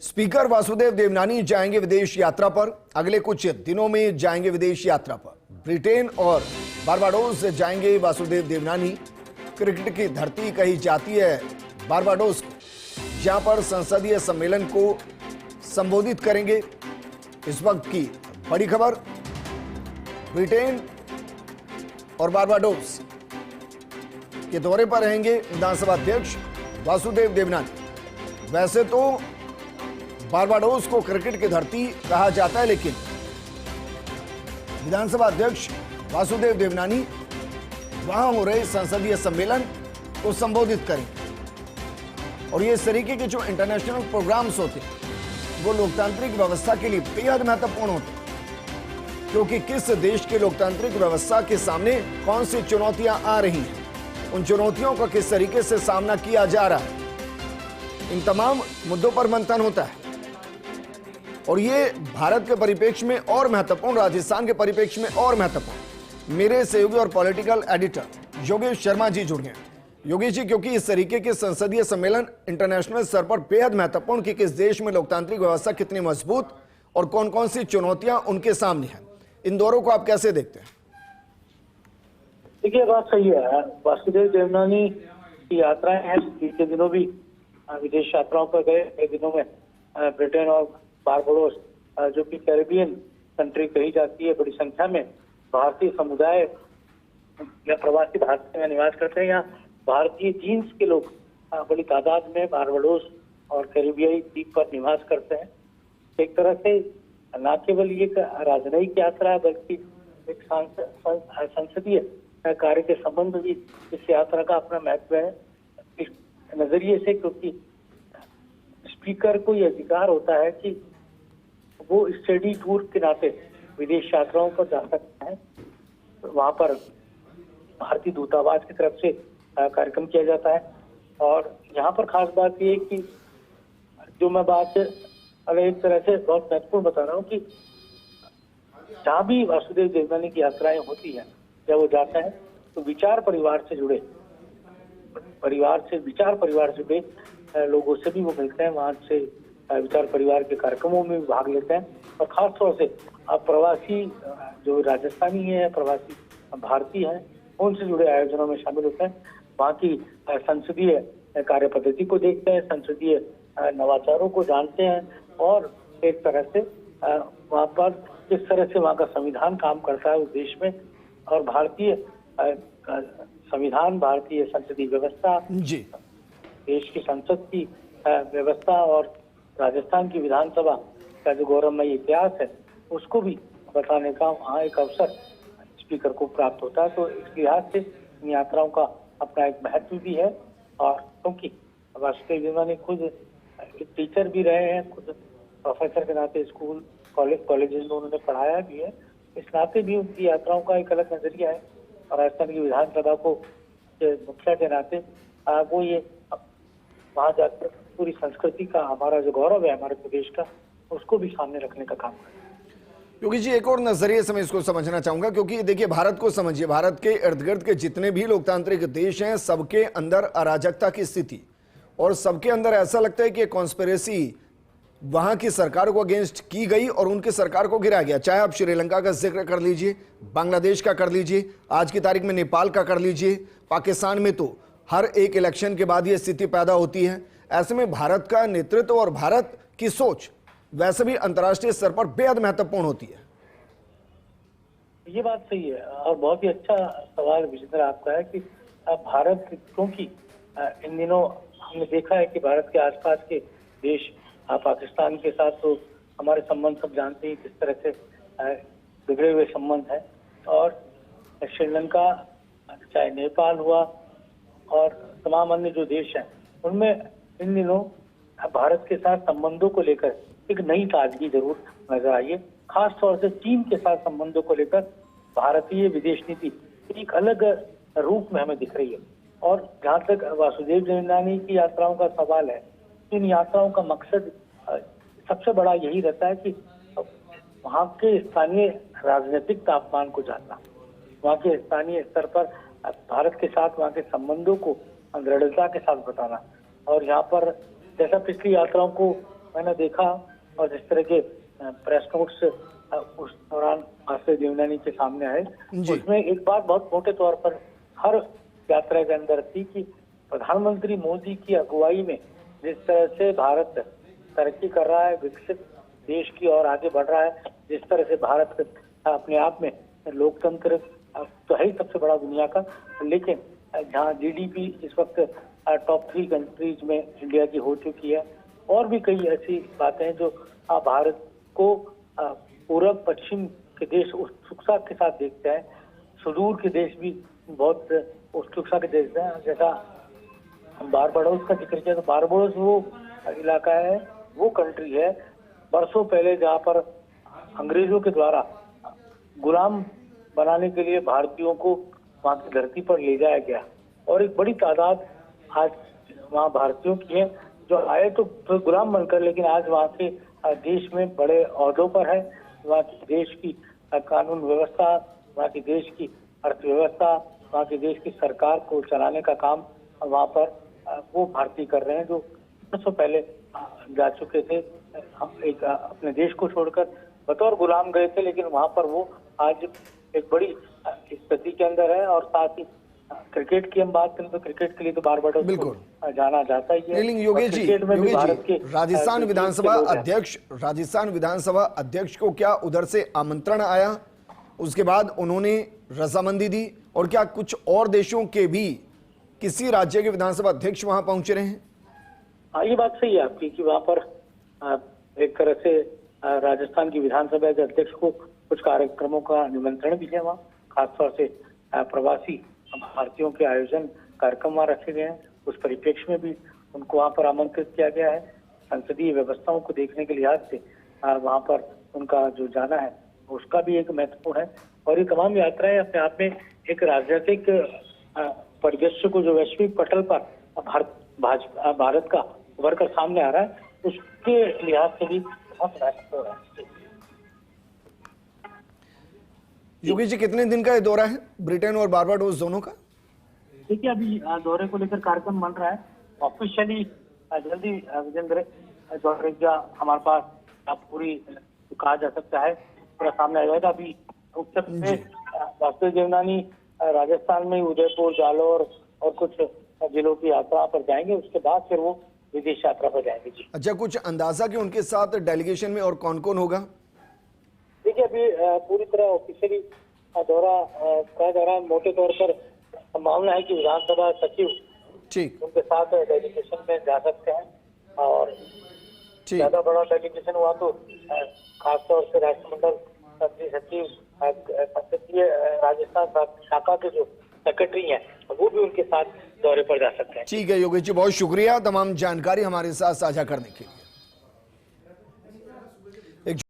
Speaker Vasudev Devnani जाएंगे विदेश यात्रा पर। अगले कुछ दिनों में जाएंगे विदेश यात्रा पर। ब्रिटेन और बारबाडोस जाएंगे वासुदेव देवनानी। क्रिकेट की धरती कही जाती है बारबाडोस को, जहां पर संसदीय सम्मेलन को संबोधित करेंगे। इस वक्त की बड़ी खबर, ब्रिटेन और बारबाडोस के दौरे पर रहेंगे विधानसभा अध्यक्ष वासुदेव देवनानी। वैसे तो बारबाडोस को क्रिकेट की धरती कहा जाता है, लेकिन विधानसभा अध्यक्ष वासुदेव देवनानी वहां हो रहे संसदीय सम्मेलन को संबोधित करेंगे। और ये इस तरीके के जो इंटरनेशनल प्रोग्राम्स होते हैं वो लोकतांत्रिक व्यवस्था के लिए बेहद महत्वपूर्ण होते हैं, क्योंकि किस देश के लोकतांत्रिक व्यवस्था के सामने कौन सी चुनौतियां आ रही हैं, उन चुनौतियों का किस तरीके से सामना किया जा रहा है, इन तमाम मुद्दों पर मंथन होता है। और ये भारत के परिप्रेक्ष्य में और महत्वपूर्ण, राजस्थान के परिप्रेक्ष्य में और महत्वपूर्ण। मेरे सहयोगी और पॉलिटिकल एडिटर योगेश शर्मा जी जुड़ गए। योगेश जी, क्योंकि इस तरीके के संसदीय सम्मेलन इंटरनेशनल स्तर पर बेहद महत्वपूर्ण कि किस देश में लोकतांत्रिक व्यवस्था कितनी मजबूत और कौन कौन सी चुनौतियां उनके सामने हैं, इन दौरों को आप कैसे देखते हैं? देखिए, बात सही है। वासुदेव देवनानी की यात्राएं हैं, बीते दिनों भी विदेश यात्राओं पर गए। कई दिनों में ब्रिटेन और बारबाडोस, जो कि कैरिबियन कंट्री कही जाती है, बड़ी संख्या में भारतीय समुदाय या प्रवासी भारत में निवास करते हैं। यहाँ भारतीय जीन्स के लोग बड़ी तादाद में बारबाडोस और कैरिबियाई द्वीप पर निवास करते हैं। एक तरह से न केवल ये राजनयिक यात्रा बल्कि एक संसदीय कार्य के संबंध भी इस यात्रा का अपना महत्व है, इस नजरिए से, क्योंकि स्पीकर को यह अधिकार होता है कि वो स्टडी टूर के नाते विदेश यात्राओं पर जा सकते हैं। वहां पर भारतीय दूतावास की तरफ से कार्यक्रम किया जाता है। और यहाँ पर खास बात ये कि जो मैं बात अगर एक तरह से बहुत महत्वपूर्ण बता रहा हूँ कि जहाँ भी वासुदेव देवनानी की यात्राएं होती हैं, जब वो जाते हैं तो विचार परिवार से जुड़े लोगों से भी वो मिलते हैं। वहाँ से विचार परिवार के कार्यक्रमों में भी भाग लेते हैं। और खास तौर से प्रवासी जो राजस्थानी है, प्रवासी भारतीय हैं, उनसे जुड़े आयोजनों में शामिल होते हैं। वहाँ की संसदीय कार्य पद्धति को देखते हैं, संसदीय नवाचारों को जानते हैं और एक तरह से वहाँ पर किस तरह से वहाँ का संविधान काम करता है उस देश में, और भारतीय संविधान, भारतीय संसदीय व्यवस्था जी, देश की संसद की व्यवस्था और राजस्थान की विधानसभा का जो गौरवमयी इतिहास है, उसको भी बताने का वहाँ एक अवसर स्पीकर को प्राप्त होता है। तो इस लिहाज से इन यात्राओं का अपना एक महत्व भी है। और क्योंकि वासुदेव देवनानी खुद एक टीचर भी रहे हैं, खुद प्रोफेसर के नाते स्कूल कॉलेजेस में उन्होंने पढ़ाया भी है, इस नाते भी उनकी यात्राओं का एक अलग नजरिया है। और राजस्थान की विधानसभा को मुखिया के नाते वो ये वहाँ जाकर पूरी संस्कृति का, हमारा जो गौरव है हमारे प्रदेश का, उसको भी सामने रखने का काम करें। योगी जी, एक और नजरिए से मैं इसको समझना चाहूंगा, क्योंकि देखिए भारत को समझिए, भारत के इर्द गिर्द के जितने भी लोकतांत्रिक देश हैं, सबके अंदर अराजकता की स्थिति, और सबके अंदर ऐसा लगता है कि कॉन्स्पिरेसी वहां की सरकार को अगेंस्ट की गई और उनकी सरकार को गिराया गया। चाहे आप श्रीलंका का जिक्र कर लीजिए, बांग्लादेश का कर लीजिए, आज की तारीख में नेपाल का कर लीजिए, पाकिस्तान में तो हर एक इलेक्शन के बाद ये स्थिति पैदा होती है। ऐसे में भारत का नेतृत्व और भारत की सोच वैसे भी अंतर्राष्ट्रीय स्तर पर बेहद महत्वपूर्ण होती है। ये बात सही है और बहुत ही अच्छा सवाल विजेंद्र आपका है कि भारत, क्योंकि इन दिनों हमने देखा है कि भारत के आसपास के देश, पाकिस्तान के साथ तो हमारे संबंध सब जानते हैं किस तरह से बिगड़े हुए संबंध है, और श्रीलंका, चाहे नेपाल हुआ और तमाम अन्य जो देश हैं, उनमें इन दिनों भारत के साथ संबंधों को लेकर एक नई ताजगी जरूर नजर आई है। खास तौर से चीन के साथ संबंधों को लेकर भारतीय विदेश नीति एक अलग रूप में हमें दिख रही है। और जहाँ तक वासुदेव देवनानी की यात्राओं का सवाल है, इन यात्राओं का मकसद सबसे बड़ा यही रहता है कि वहाँ के स्थानीय राजनीतिक तापमान को जानना, वहाँ के स्थानीय स्तर पर भारत के साथ वहाँ के संबंधों को दृढ़ता के साथ बताना। और यहाँ पर जैसा पिछली यात्राओं को मैंने देखा और जिस तरह के प्रेस नोट्स उस दौरान वासुदेव देवनानी के सामने आए, जी। उसमें एक बात बहुत मोटे तौर पर हर यात्रा के अंदर थी कि प्रधानमंत्री मोदी की अगुवाई में जिस तरह से भारत तरक्की कर रहा है, विकसित देश की ओर आगे बढ़ रहा है, जिस तरह से भारत अपने आप में लोकतंत्र तो है ही सबसे बड़ा दुनिया का, लेकिन जहाँ जीडीपी इस वक्त टॉप 3 कंट्रीज में इंडिया की हो चुकी है, और भी कई ऐसी बातें हैं जो भारत को पूरब पश्चिम के देश उत्सुकता के साथ देखते हैं, सुदूर के देश भी बहुत उत्सुकता के देश हैं। जैसा बारबाडोस का जिक्र किया, तो बारबाडोस वो इलाका है, वो कंट्री है बरसों पहले जहाँ पर अंग्रेजों के द्वारा गुलाम बनाने के लिए भारतीयों को वहाँ की धरती पर ले जाया गया, और एक बड़ी तादाद आज वहाँ भारतीयों की है जो आए तो गुलाम बनकर, लेकिन आज वहाँ के देश में बड़े ओहदों पर है। वहाँ की देश की कानून व्यवस्था, वहाँ की देश की अर्थव्यवस्था, वहाँ के देश की सरकार को चलाने का काम वहाँ पर वो भारतीय कर रहे हैं जो वर्षों पहले जा चुके थे। हम एक अपने देश को छोड़कर बतौर गुलाम गए थे, लेकिन वहाँ पर वो आज एक बड़ी स्थिति के अंदर है। और साथ ही क्रिकेट की हम बात करें तो क्रिकेट के लिए तो बारबाडोस बिल्कुल जाना जाता ही है। लेकिन योगेश जी, राजस्थान विधानसभा अध्यक्ष को क्या उधर से आमंत्रण आया, उसके बाद उन्होंने रजामंदी दी, और क्या कुछ और देशों के भी किसी राज्य के विधानसभा अध्यक्ष वहां पहुंचे रहे हैं? हाँ, ये बात सही है आपकी कि वहाँ पर एक तरह से राजस्थान की विधानसभा के अध्यक्ष को कुछ कार्यक्रमों का निमंत्रण भी है वहाँ, खासतौर से प्रवासी भारतीयों के आयोजन कार्यक्रम वहाँ रखे गए हैं। उस परिप्रेक्ष्य में भी उनको वहाँ पर आमंत्रित किया गया है। संसदीय व्यवस्थाओं को देखने के लिहाज से वहाँ पर उनका जो जाना है उसका भी एक महत्वपूर्ण है। और ये तमाम यात्राएं अपने आप में एक राजनीतिक परिदृश्य को जो वैश्विक पटल पर भारत का उभर कर सामने आ रहा है, उसके लिहाज से भी बहुत महत्वपूर्ण है। योगेश जी, कितने दिन का ये दौरा है ब्रिटेन और बारबाडोस दोनों का? देखिए, अभी दौरे को लेकर कार्यक्रम बन रहा है ऑफिशियली। जल्दी विजेंद्र दौरे का हमारे पास पूरी कहा जा सकता है पूरा सामने आ जाएगा। अभी वासुदेव देवनानी राजस्थान में उदयपुर, जालौर और कुछ जिलों की यात्रा पर जाएंगे, उसके बाद फिर वो विदेश यात्रा पर जाएंगे। जी, अच्छा, कुछ अंदाजा कि उनके साथ डेलीगेशन में और कौन कौन होगा? देखिए, अभी पूरी तरह ऑफिशियली दौरा कहा जा रहा है। मोटे तौर पर मामला है कि विधानसभा सचिव ठीक उनके साथ डेलीगेशन में जा सकते हैं, और ज्यादा बड़ा डेलीगेशन हुआ तो खासतौर से राष्ट्रमंडल सचिव, संसदीय राजस्थान शाखा के जो सेक्रेटरी हैं वो भी उनके साथ दौरे पर जा सकते हैं। ठीक है योगेश जी, बहुत शुक्रिया तमाम जानकारी हमारे साथ साझा करने के लिए।